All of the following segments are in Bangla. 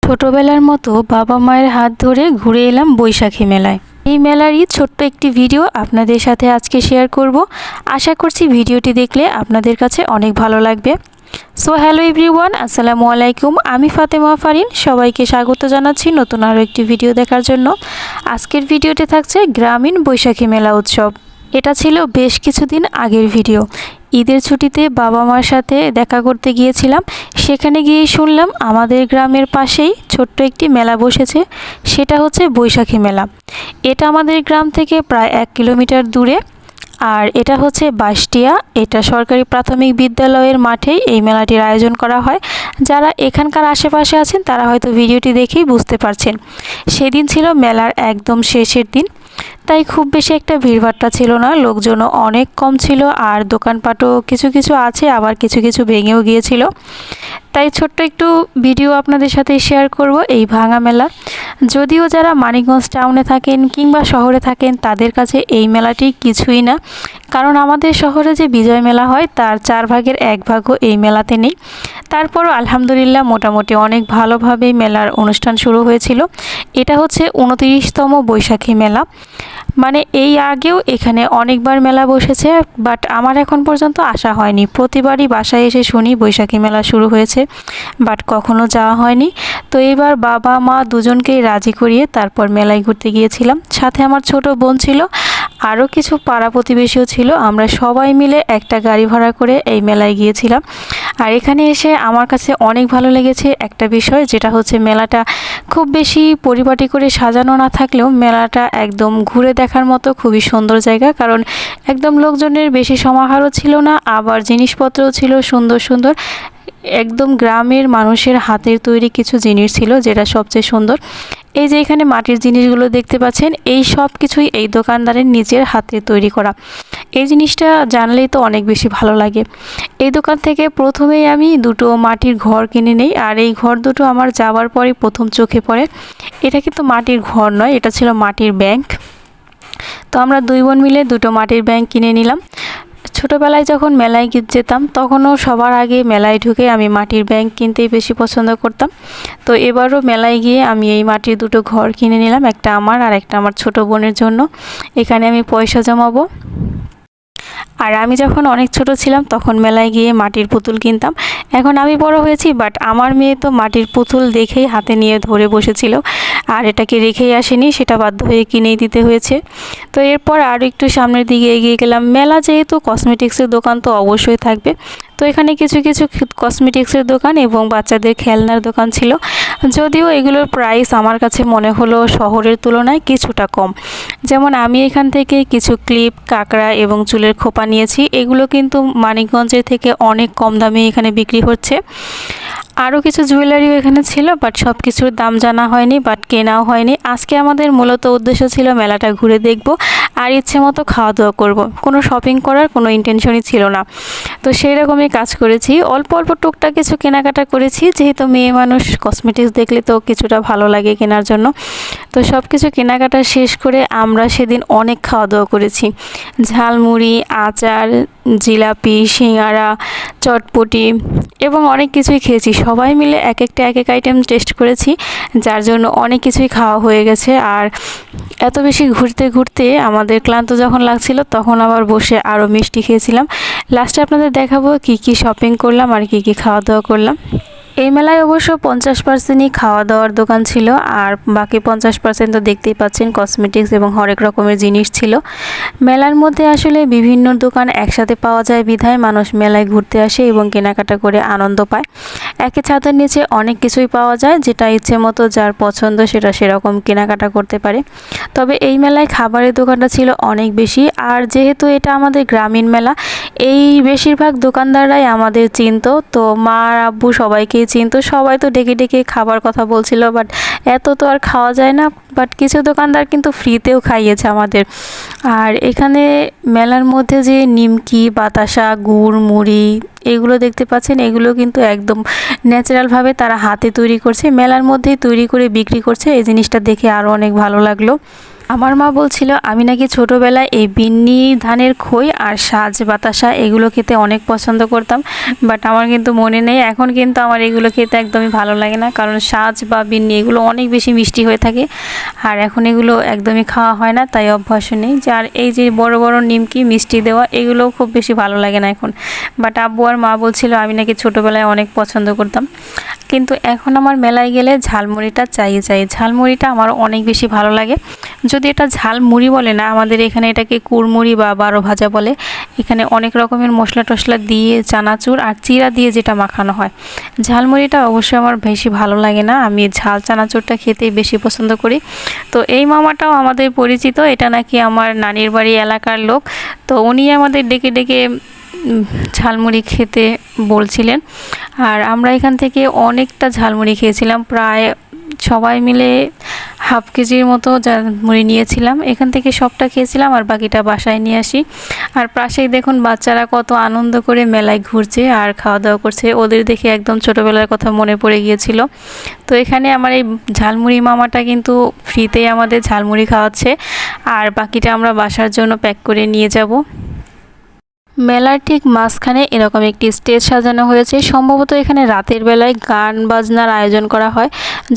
ছোটবেলার মতো বাবা মায়ের হাত ধরে ঘুরে এলাম বৈশাখী মেলায়। এই মেলারই ছোট্ট একটি ভিডিও আপনাদের সাথে আজকে শেয়ার করব। আশা করছি ভিডিওটি দেখলে আপনাদের কাছে অনেক ভালো লাগবে। সো হ্যালো এভরিওয়ান, আসসালামু আলাইকুম। আমি ফাতেমা ফারিন, সবাইকে স্বাগত জানাচ্ছি নতুন আরও একটি ভিডিও দেখার জন্য। আজকের ভিডিওতে থাকছে গ্রামীণ বৈশাখী মেলা উৎসব। এটা ছিল বেশ কিছুদিন আগের ভিডিও। ঈদের ছুটিতে বাবা মার সাথে দেখা করতে গিয়েছিলাম। সেখানে গিয়েই শুনলাম আমাদের গ্রামের পাশেই ছোট্ট একটি মেলা বসেছে, সেটা হচ্ছে বৈশাখী মেলা। এটা আমাদের গ্রাম থেকে প্রায় 1 কিলোমিটার দূরে, আর এটা হচ্ছে বাঁশটিয়া। এটা সরকারি প্রাথমিক বিদ্যালয়ের মাঠেই এই মেলাটির আয়োজন করা হয়। যারা এখানকার আশেপাশে আছেন তারা হয়তো ভিডিওটি দেখেই বুঝতে পারছেন। সেদিন ছিল মেলার একদম শেষের দিন, তাই খুব বেশি একটা ভিড়ভাট্টা ছিল না, লোকজনও অনেক কম ছিল, আর দোকানপাটও কিছু কিছু আছে, আবার কিছু কিছু ভেঙেও গিয়েছিল। তাই ছোট্ট একটু ভিডিও আপনাদের সাথে শেয়ার করব এই ভাঙা মেলা। যদিও যারা মানিকগঞ্জ টাউনে থাকেন কিংবা শহরে থাকেন তাদের কাছে এই মেলাটি কিছুই না, কারণ আমাদের শহরে যে বিজয় মেলা হয় তার 4 ভাগের 1 ভাগও এই মেলাতে নেই। তারপরও আলহামদুলিল্লাহ মোটামুটি অনেক ভালোভাবেই মেলার অনুষ্ঠান শুরু হয়েছিল। এটা হচ্ছে 29তম বৈশাখী মেলা। মানে এই আগেও এখানে অনেকবার মেলা বসেছে, বাট আমার এখন পর্যন্ত আসা হয়নি। প্রতিবারই বাসায় এসে শুনি বৈশাখী মেলা শুরু হয়েছে, বাট কখনো যাওয়া হয়নি। তো এবার বাবা মা দুজনকেই রাজি করিয়ে তারপর মেলায় ঘুরতে গিয়েছিলাম। সাথে আমার ছোট বোন ছিল, আরও কিছু পাড়া প্রতিবেশীও ছিল। আমরা সবাই মিলে একটা গাড়ি ভাড়া করে এই মেলায় গিয়েছিলাম। আর এখানে এসে আমার কাছে অনেক ভালো লেগেছে একটা বিষয়, যেটা হচ্ছে মেলাটা খুব বেশি পরিপাটি করে সাজানো না থাকলেও মেলাটা একদম ঘুরে দেখার মতো খুবই সুন্দর জায়গা। কারণ একদম লোকজনের বেশি সমাহারও ছিল না, আবার জিনিসপত্রও ছিল সুন্দর সুন্দর। একদম গ্রামের মানুষের হাতের তৈরি কিছু জিনিস ছিল, যেটা সবচেয়ে সুন্দর। এই যে এখানে মাটির জিনিসগুলো দেখতে পাচ্ছেন, এই সব কিছুই এই দোকানদারের নিজের হাতে তৈরি করা। এই জিনিসটা জানলেই তো অনেক বেশি ভালো লাগে। এই দোকান থেকে প্রথমেই আমি দুটো মাটির ঘর কিনে নেই, আর এই ঘর দুটো আমার যাওয়ার পরে প্রথম চোখে পড়ে। এটা কিন্তু মাটির ঘর নয়, এটা ছিল মাটির ব্যাংক। তো আমরা 2 বোন মিলে দুটো মাটির ব্যাংক কিনে নিলাম। ছোটোবেলায় যখন মেলায় যেতাম তখনও সবার আগে মেলায় ঢুকে আমি মাটির ব্যাংক কিনতেই বেশি পছন্দ করতাম। তো এবারও মেলায় গিয়ে আমি এই মাটির দুটো ঘর কিনে নিলাম, একটা আমার আর একটা আমার ছোটো বোনের জন্য। এখানে আমি পয়সা জমাবো। আর আমি যখন অনেক ছোট ছিলাম তখন মেলায় গিয়ে মাটির পুতুল কিনতাম। এখন আমি বড় হয়েছি, বাট আমার মেয়ে তো মাটির পুতুল দেখেই হাতে নিয়ে ধরে বসেছিল, আর এটাকে রেখেই আসেনি, সেটা বাধ্য হয়ে কিনেই দিতে হয়েছে। তো এরপর আরও একটু সামনের দিকে এগিয়ে গেলাম। মেলা যেহেতু কসমেটিক্সের দোকান তো অবশ্যই থাকবে, তো এখানে কিছু কিছু কসমেটিক্সের দোকান এবং বাচ্চাদের খেলনার দোকান ছিল। যদিও এগুলোর প্রাইস আমার কাছে মনে হলো শহরের তুলনায় কিছুটা কম। যেমন আমি এখান থেকে কিছু ক্লিপ, কাঁকড়া এবং চুলের খোপা নিয়েছি। এগুলো কিন্তু মানিকগঞ্জের থেকে অনেক কম দামে এখানে বিক্রি হচ্ছে। আরও কিছু জুয়েলারিও এখানে ছিল, বাট সব কিছুর দাম জানা হয়নি, বাট কেনাও হয়নি। আজকে আমাদের মূলত উদ্দেশ্য ছিল মেলাটা ঘুরে দেখব আর ইচ্ছে মতো খাওয়া দাওয়া করব। কোনো শপিং করার কোনো ইন্টেনশনই ছিল না। তো সেই রকমই কাজ করেছি, অল্প অল্প টুকটাক কিছু কেনাকাটা করেছি। যেহেতু মেয়ে মানুষ, কসমেটিক্স দেখলে তো কিছুটা ভালো লাগে কেনার জন্য। তো সব কিছু কেনাকাটা শেষ করে আমরা সেদিন অনেক খাওয়া দাওয়া করেছি। ঝালমুড়ি, আচার, জিলাপি, সিঙ্গারা, চটপটি এবং অনেক কিছুই খেয়েছি। সবাই মিলে এক একটা এক এক আইটেম টেস্ট করেছি, যার জন্য অনেক কিছুই খাওয়া হয়ে গেছে। আর এত বেশি ঘুরতে ঘুরতে আমাদের ক্লান্ত যখন লাগছিল তখন আবার বসে আরও মিষ্টি খেয়েছিলাম। লাস্টে আপনাদের দেখাবো কি কি শপিং করলাম আর কি কি খাওয়া দাওয়া করলাম। এই মেলায় অবশ্য 50%ই খাওয়া দাওয়ার দোকান ছিল, আর বাকি 50% তো দেখতেই পাচ্ছেন কসমেটিক্স এবং হরেক রকমের জিনিস ছিল। মেলার মধ্যে আসলে বিভিন্ন দোকান একসাথে পাওয়া যায় বিধায় মানুষ মেলায় ঘুরতে আসে এবং কেনাকাটা করে আনন্দ পায়। একই ছাদের নিচে অনেক কিছুই পাওয়া যায়, যেটা ইচ্ছে মতো যার পছন্দ সেটা সেরকম কেনাকাটা করতে পারে। তবে এই মেলায় খাবারের দোকানটা ছিল অনেক বেশি, আর যেহেতু এটা আমাদের গ্রামীণ মেলা, এই বেশিরভাগ দোকানদাররাই আমাদের চিনতো। তো মা আব্বু সবাইকেই চিনতো, সবাই তো ডেকে ডেকে খাবার কথা বলছিল, বাট এত তো আর খাওয়া যায় না। বাট কিছু দোকানদার কিন্তু ফ্রিতেও খাইয়েছে আমাদের। আর এখানে মেলার মধ্যে যে নিমকি, বাতাসা, গুড়, মুড়ি এগুলো দেখতে পাচ্ছেন, এগুলো কিন্তু একদম ন্যাচারালভাবে তারা হাতে তৈরি করছে, মেলার মধ্যেই তৈরি করে বিক্রি করছে। এই জিনিসটা দেখে আরও অনেক ভালো লাগলো। আমার মা বলছিল আমি নাকি ছোটোবেলায় এই বিন্নি ধানের খই আর সাজ বাতাসা এগুলো খেতে অনেক পছন্দ করতাম, বাট আমার কিন্তু মনে নেই। এখন কিন্তু আমার এগুলো খেতে একদমই ভালো লাগে না, কারণ সাজ বা বিন্নি এগুলো অনেক বেশি মিষ্টি হয়ে থাকে, আর এখন এগুলো একদমই খাওয়া হয় না, তাই অভ্যাস নেই। আর এই যে বড় বড় নিমকি মিষ্টি দেওয়া এগুলোও খুব বেশি ভালো লাগে না এখন। বাট আব্বু আর মা বলছিল আমি নাকি ছোটোবেলায় অনেক পছন্দ করতাম। কিন্তু এখন আমার মেলায় গেলে ঝালমুড়িটা চাই। ঝালমুড়িটা আমার অনেক বেশি ভালো লাগে। যদি এটা ঝালমুড়ি বলে না, আমাদের এখানে এটাকে কুড়মুড়ি বা 12 ভাজা বলে। এখানে অনেক রকমের মশলা টশলা দিয়ে চানাচুর আর চিরা দিয়ে যেটা মাখানো হয়। ঝালমুড়িটা অবশ্যই আমার বেশি ভালো লাগে না, আমি ঝাল চানাচুরটা খেতেই বেশি পছন্দ করি। তো এই মামাটাও আমাদের পরিচিত, এটা নাকি আমার নানির বাড়ি এলাকার লোক। তো উনি আমাদের ডেকে ডেকে ঝালমুড়ি খেতে বলছিলেন, আর আমরা এখান থেকে অনেকটা ঝালমুড়ি খেয়েছিলাম, প্রায় সবাই মিলে হাফ কেজির মতো ঝালমুড়ি নিয়েছিলাম। এখান থেকে সবটা খেয়েছিলাম আর বাকিটা বাসায় নিয়ে আসি। আর পাশেই দেখুন বাচ্চারা কত আনন্দ করে মেলায় ঘুরছে আর খাওয়া দাওয়া করছে, ওদের দেখে একদম ছোটোবেলার কথা মনে পড়ে গিয়েছিল। তো এখানে আমার এই ঝালমুড়ি মামাটা কিন্তু ফ্রিতেই আমাদের ঝালমুড়ি খাওয়াচ্ছে, আর বাকিটা আমরা বাসার জন্য প্যাক করে নিয়ে যাব। মেলার ঠিক মাঝখানে এরকম একটি স্টেজ সাজানো হয়েছে, সম্ভবত এখানে রাতের বেলায় গান বাজনার আয়োজন করা হয়।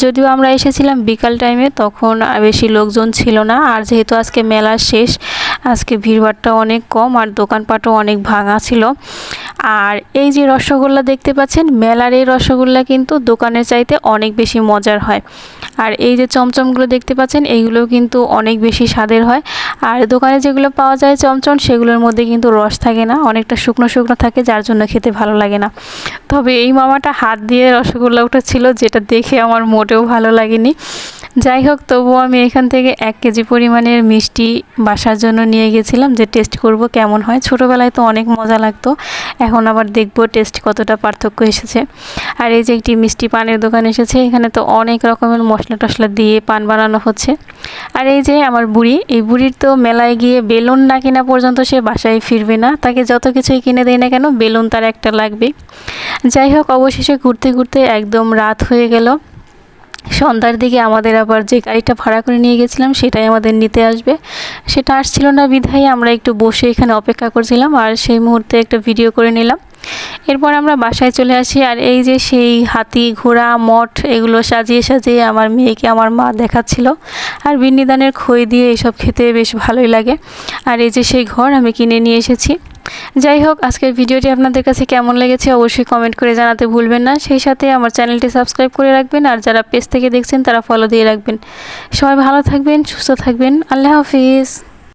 যদিও আমরা এসেছিলাম বিকাল টাইমে, তখন বেশি লোকজন ছিল না, আর যেহেতু আজকে মেলা শেষ, আজকে ভিড়ভাড়টা অনেক কম আর দোকানপাটও অনেক ভাঙা ছিল। আর এই যে রসগোল্লা দেখতে পাচ্ছেন, মেলার এই রসগোল্লা কিন্তু দোকানের চাইতে অনেক বেশি মজার হয়। আর এই যে চমচমগুলো দেখতে পাচ্ছেন, এইগুলোও কিন্তু অনেক বেশি স্বাদের হয়। আর দোকানে যেগুলো পাওয়া যায় চমচম, সেগুলোর মধ্যে কিন্তু রস থাকে না, অনেকটা শুকনো শুকনো থাকে, যার জন্য খেতে ভালো লাগে না। তবে এই মামাটা হাত দিয়ে রসগোল্লা উঠেছিল, যেটা দেখে আমার মোটেও ভালো লাগেনি। যাই হোক, তবুও আমি এখান থেকে 1 কেজি পরিমাণের মিষ্টি বাসার জন্য নিয়ে গেছিলাম, যে টেস্ট করব কেমন হয়। ছোটোবেলায় তো অনেক মজা লাগতো, এখন আবার দেখব টেস্ট কতটা পার্থক্য এসেছে। আর এই যে একটি মিষ্টি পানের দোকান এসেছে, এখানে তো অনেক রকমের মশলা টশলা দিয়ে পান বানানো হচ্ছে। আর এই যে আমার বুড়ি, এই বুড়ির তো মেলায় গিয়ে বেলুন না কেনা পর্যন্ত সে বাসায় ফিরবে না, তাকে যত কিছুই কিনে দেয় না কেন বেলুন তার একটা লাগবে। যাই হোক, অবশেষে ঘুরতে ঘুরতে একদম রাত হয়ে গেল। সন্ধ্যার দিকে আমাদের আবার যে গাড়িটা ভাড়া করে নিয়ে গেছিলাম সেটাই আমাদের নিতে আসবে, সেটা আসছিল না বিধায় আমরা একটু বসে এখানে অপেক্ষা করছিলাম, আর সেই মুহূর্তে একটা ভিডিও করে নিলাম। এরপর আমরা বাসায় চলে আসি। আর এই যে সেই হাতি ঘোড়া মঠ এগুলো সাজিয়ে সাজিয়ে আমার মেয়েকে আমার মা দেখাচ্ছিল, আর বিন্নিদানের খই দিয়ে এসব খেতে বেশ ভালোই লাগে। আর এই যে সেই ঘর আমি কিনে নিয়ে এসেছি। যাই হোক, আজকের ভিডিওটি আপনাদের কাছে কেমন লেগেছে অবশ্যই কমেন্ট করে জানাতে ভুলবেন না। সেই সাথে আমার চ্যানেলটি সাবস্ক্রাইব করে রাখবেন, আর যারা পেজ থেকে দেখছেন তারা ফলো দিয়ে রাখবেন। সবাই ভালো থাকবেন, সুস্থ থাকবেন। আল্লাহ হাফিজ।